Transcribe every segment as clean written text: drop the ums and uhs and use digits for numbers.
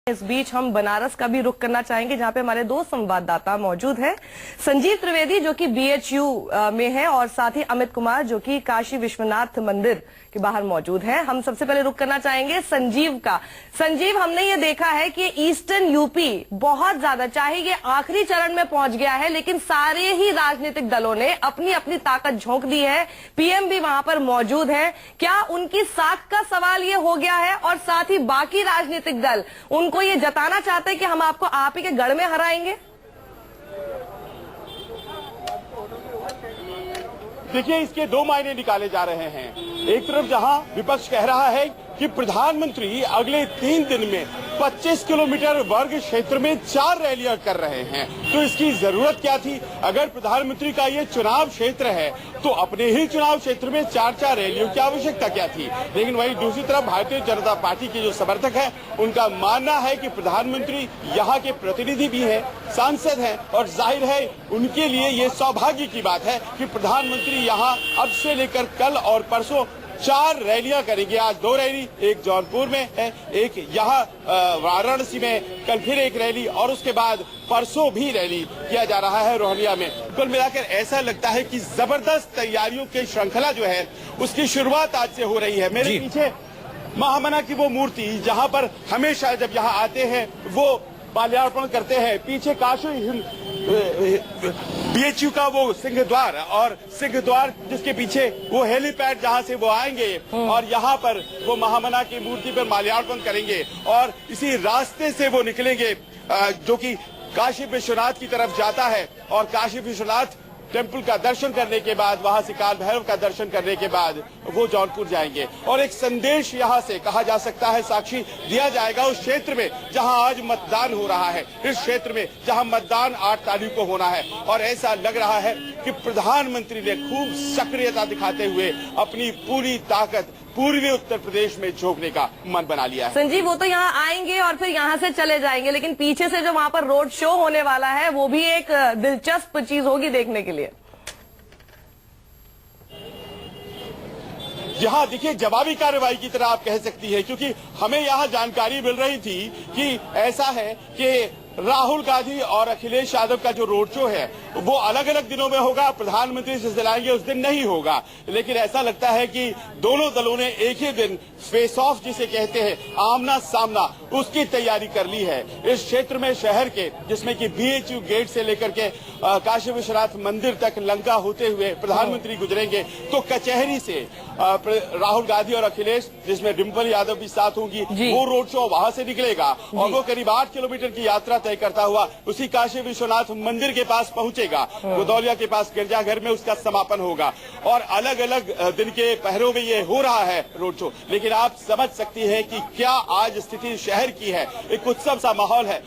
इस बीच हम बनारस का भी रुख करना चाहेंगे, जहां पे हमारे दो संवाददाता मौजूद हैं। संजीव त्रिवेदी जो कि बीएचयू में है और साथ ही अमित कुमार जो कि काशी विश्वनाथ मंदिर के बाहर मौजूद हैं। हम सबसे पहले रुख करना चाहेंगे संजीव का। संजीव, हमने ये देखा है कि ईस्टर्न यूपी बहुत ज्यादा, चाहे ये आखिरी चरण में पहुंच गया है, लेकिन सारे ही राजनीतिक दलों ने अपनी अपनी ताकत झोंक दी है। पीएम भी वहां पर मौजूद है। क्या उनकी साख का सवाल ये हो गया है और साथ ही बाकी राजनीतिक दल उनको ये जताना चाहते हैं कि हम आपको आप ही के गढ़ में हराएंगे? देखिए, इसके दो मायने निकाले जा रहे हैं। एक तरफ जहां विपक्ष कह रहा है कि प्रधानमंत्री अगले 3 दिन में 25 किलोमीटर वर्ग क्षेत्र में 4 रैलियां कर रहे हैं, तो इसकी जरूरत क्या थी? अगर प्रधानमंत्री का ये चुनाव क्षेत्र है तो अपने ही चुनाव क्षेत्र में 4 रैलियों की आवश्यकता क्या थी? लेकिन वहीं दूसरी तरफ भारतीय जनता पार्टी के जो समर्थक हैं, उनका मानना है कि प्रधानमंत्री यहाँ के प्रतिनिधि भी हैं, सांसद हैं, और जाहिर है उनके लिए ये सौभाग्य की बात है कि प्रधानमंत्री यहाँ अब से लेकर कल और परसों 4 रैलियां करेंगे। आज 2 रैली, एक जौनपुर में है, एक यहाँ वाराणसी में, कल फिर एक रैली और उसके बाद परसों भी रैली किया जा रहा है रोहनिया में। कुल मिलाकर ऐसा लगता है कि जबरदस्त तैयारियों की श्रृंखला जो है उसकी शुरुआत आज से हो रही है। मेरे पीछे महामना की वो मूर्ति जहाँ पर हमेशा जब यहाँ आते हैं वो माल्यार्पण करते हैं। पीछे काशी बीएचयू का वो सिंह द्वार, और सिंह द्वार जिसके पीछे वो हेलीपैड जहां से वो आएंगे और यहाँ पर वो महामना की मूर्ति पर माल्यार्पण करेंगे और इसी रास्ते से वो निकलेंगे जो कि काशी विश्वनाथ की तरफ जाता है। और काशी विश्वनाथ टेम्पल का दर्शन करने के बाद, वहां से काल भैरव का दर्शन करने के बाद वो जौनपुर जाएंगे। और एक संदेश यहां से कहा जा सकता है साक्षी दिया जाएगा उस क्षेत्र में जहां आज मतदान हो रहा है, इस क्षेत्र में जहां मतदान 8 तारीख को होना है। और ऐसा लग रहा है कि प्रधानमंत्री ने खूब सक्रियता दिखाते हुए अपनी पूरी ताकत पूर्वी उत्तर प्रदेश में झोंकने का मन बना लिया है। संजीव, वो तो यहाँ आएंगे और फिर यहाँ से चले जाएंगे, लेकिन पीछे से जो वहाँ पर रोड शो होने वाला है वो भी एक दिलचस्प चीज होगी देखने के लिए। यहाँ देखिए, जवाबी कार्रवाई की तरह आप कह सकती है, क्योंकि हमें यहाँ जानकारी मिल रही थी कि ऐसा है कि राहुल गांधी और अखिलेश यादव का जो रोड शो है वो अलग अलग दिनों में होगा, प्रधानमंत्री से चलाएंगे उस दिन नहीं होगा। लेकिन ऐसा लगता है कि दोनों दलों ने एक ही दिन फेस ऑफ जिसे कहते हैं, आमना सामना, उसकी तैयारी कर ली है। इस क्षेत्र में शहर के, जिसमें कि बीएचयू गेट से लेकर के काशी विश्वनाथ मंदिर तक लंका होते हुए प्रधानमंत्री गुजरेंगे, तो कचहरी से राहुल गांधी और अखिलेश, जिसमें डिम्पल यादव भी साथ होंगी, वो रोड शो वहां से निकलेगा और वो करीब 8 किलोमीटर की यात्रा तय करता हुआ उसी काशी विश्वनाथ मंदिर के पास पहुंचेगा। गोदौलिया के पास गिरजाघर में उसका समापन होगा। और अलग अलग दिन के पहरों में ये हो रहा है रोड शो। लेकिन आप समझ सकती हैं कि क्या आज स्थिति शहर की है, एक उत्सव सा माहौल है,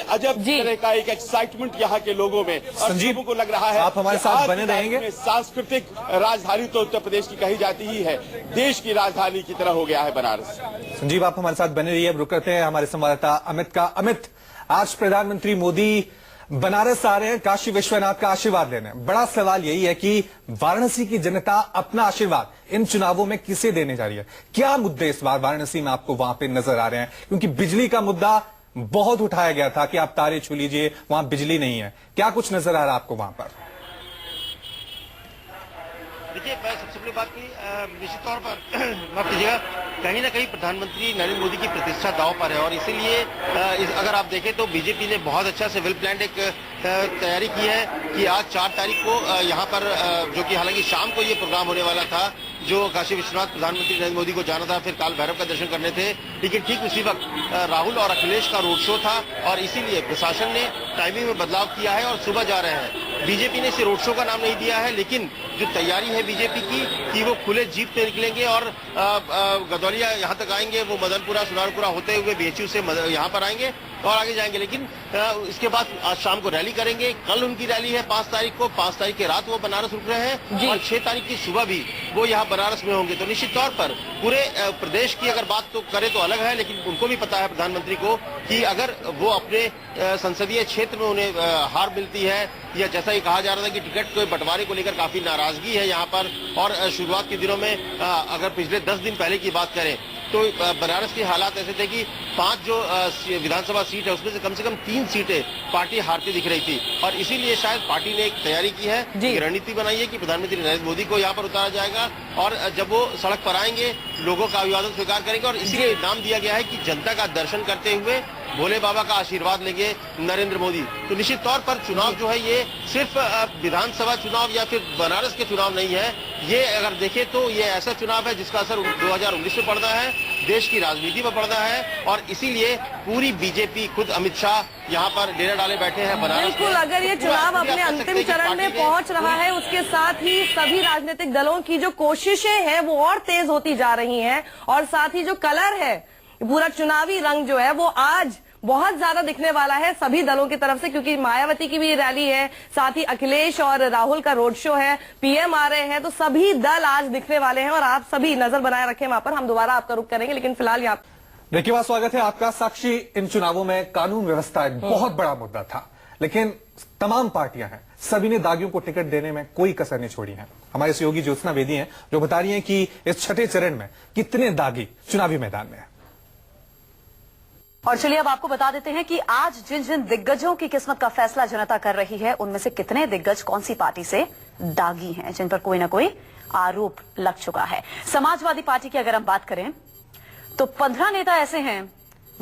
अजब तरह का एक एक्साइटमेंट यहाँ के लोगों में। संजीव को लग रहा है आप हमारे साथ बने रहेंगे। सांस्कृतिक राजधानी तो उत्तर प्रदेश की कही जाती ही है, देश की राजधानी की तरह हो गया है बनारस। संजीव, आप हमारे साथ बने रहिए। रुक करते हैं हमारे संवाददाता अमित का। अमित, आज प्रधानमंत्री मोदी बनारस आ रहे हैं काशी विश्वनाथ का आशीर्वाद लेने। बड़ा सवाल यही है कि वाराणसी की जनता अपना आशीर्वाद इन चुनावों में किसे देने जा रही है? क्या मुद्दे इस बार वाराणसी में आपको वहां पे नजर आ रहे हैं? क्योंकि बिजली का मुद्दा बहुत उठाया गया था कि आप तारे छू लीजिए, वहां बिजली नहीं है। क्या कुछ नजर आ रहा है आपको वहां पर? देखिए, मैं सबसे बड़ी बात की निश्चित तौर पर माफ कीजिएगा, कहीं ना कहीं प्रधानमंत्री नरेंद्र मोदी की प्रतिष्ठा दांव पर है। और इसीलिए अगर आप देखें तो बीजेपी ने बहुत अच्छा से वेल प्लान्ड एक तैयारी की है कि आज 4 तारीख को यहाँ पर, जो कि हालांकि शाम को ये प्रोग्राम होने वाला था, जो काशी विश्वनाथ प्रधानमंत्री नरेंद्र मोदी को जाना था, फिर काल भैरव का दर्शन करने थे, लेकिन ठीक उसी वक्त राहुल और अखिलेश का रोड शो था और इसीलिए प्रशासन ने टाइमिंग में बदलाव किया है और सुबह जा रहे हैं। बीजेपी ने इसे रोड शो का नाम नहीं दिया है, लेकिन जो तैयारी है बीजेपी की कि वो खुले जीप पे निकलेंगे और गदौलिया यहाँ तक आएंगे, वो मदनपुरा सुनारपुरा होते हुए बीएचयू से यहाँ पर आएंगे और आगे जाएंगे। लेकिन इसके बाद आज शाम को रैली करेंगे। कल उनकी रैली है 5 तारीख को, 5 तारीख की रात वो बनारस रुक रहे हैं और 6 तारीख की सुबह भी वो यहाँ बनारस में होंगे। तो निश्चित तौर पर पूरे प्रदेश की अगर बात तो करें तो अलग है, लेकिन उनको भी पता है प्रधानमंत्री को कि अगर वो अपने संसदीय क्षेत्र में उन्हें हार मिलती है, या जैसा ही कहा जा रहा था कि टिकट के बंटवारे को लेकर काफी नाराजगी है यहाँ पर। और शुरुआत के दिनों में अगर पिछले 10 दिन पहले की बात करें तो बनारस के हालात ऐसे थे कि 5 जो विधानसभा सीट है उसमें से कम 3 सीटें पार्टी हारती दिख रही थी, और इसीलिए शायद पार्टी ने एक तैयारी की है, एक रणनीति बनाई है कि प्रधानमंत्री नरेंद्र मोदी को यहाँ पर उतारा जाएगा, और जब वो सड़क पर आएंगे लोगों का अभिवादन स्वीकार करेंगे, और इसीलिए नाम दिया गया है कि जनता का दर्शन करते हुए भोले बाबा का आशीर्वाद लेंगे नरेंद्र मोदी। तो निश्चित तौर पर चुनाव जो है ये सिर्फ विधानसभा चुनाव या फिर बनारस के चुनाव नहीं है, ये अगर देखें तो ये ऐसा चुनाव है जिसका असर 2019 में पड़ना है, देश की राजनीति में पड़ना है, और इसीलिए पूरी बीजेपी, खुद अमित शाह यहाँ पर डेरा डाले बैठे हैं बनारस। बिल्कुल, अगर ये चुनाव अपने अंतिम चरण में पहुंच रहा है, उसके साथ ही सभी राजनीतिक दलों की जो कोशिशें हैं वो और तेज होती जा रही हैं, और साथ ही जो कलर है, पूरा चुनावी रंग जो है वो आज बहुत ज्यादा दिखने वाला है सभी दलों की तरफ से, क्योंकि मायावती की भी रैली है, साथ ही अखिलेश और राहुल का रोड शो है, पीएम आ रहे हैं, तो सभी दल आज दिखने वाले हैं, और आप सभी नजर बनाए रखें वहां पर। हम दोबारा आपका रुख करेंगे, लेकिन फिलहाल यहाँ देखिए, बात स्वागत है आपका। साक्षी, इन चुनावों में कानून व्यवस्था एक बहुत बड़ा मुद्दा था, लेकिन तमाम पार्टियां हैं, सभी ने दागियों को टिकट देने में कोई कसर नहीं छोड़ी है। हमारे सहयोगी ज्योत्सना बेदी हैं जो बता रही हैं कि इस छठे चरण में कितने दागी चुनावी मैदान में हैं। और चलिए अब आपको बता देते हैं कि आज जिन जिन दिग्गजों की किस्मत का फैसला जनता कर रही है, उनमें से कितने दिग्गज कौन सी पार्टी से दागी हैं, जिन पर कोई ना कोई आरोप लग चुका है। समाजवादी पार्टी की अगर हम बात करें तो 15 नेता ऐसे हैं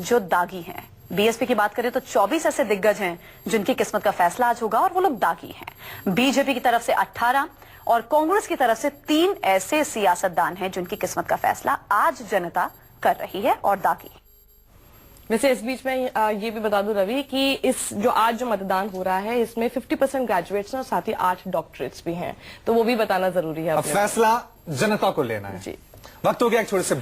जो दागी हैं। बीएसपी की बात करें तो 24 ऐसे दिग्गज हैं जिनकी किस्मत का फैसला आज होगा, और वो लोग दागी हैं। बीजेपी की तरफ से 18 और कांग्रेस की तरफ से 3 ऐसे सियासतदान हैं जिनकी किस्मत का फैसला आज जनता कर रही है और दागी। वैसे इस बीच में ये भी बता दूं रवि कि इस जो आज जो मतदान हो रहा है इसमें 50% ग्रेजुएट्स हैं और साथ ही 8 डॉक्टरेट्स भी हैं, तो वो भी बताना जरूरी है। अब फैसला जनता को लेना है। जी, वक्त हो गया एक छोटे से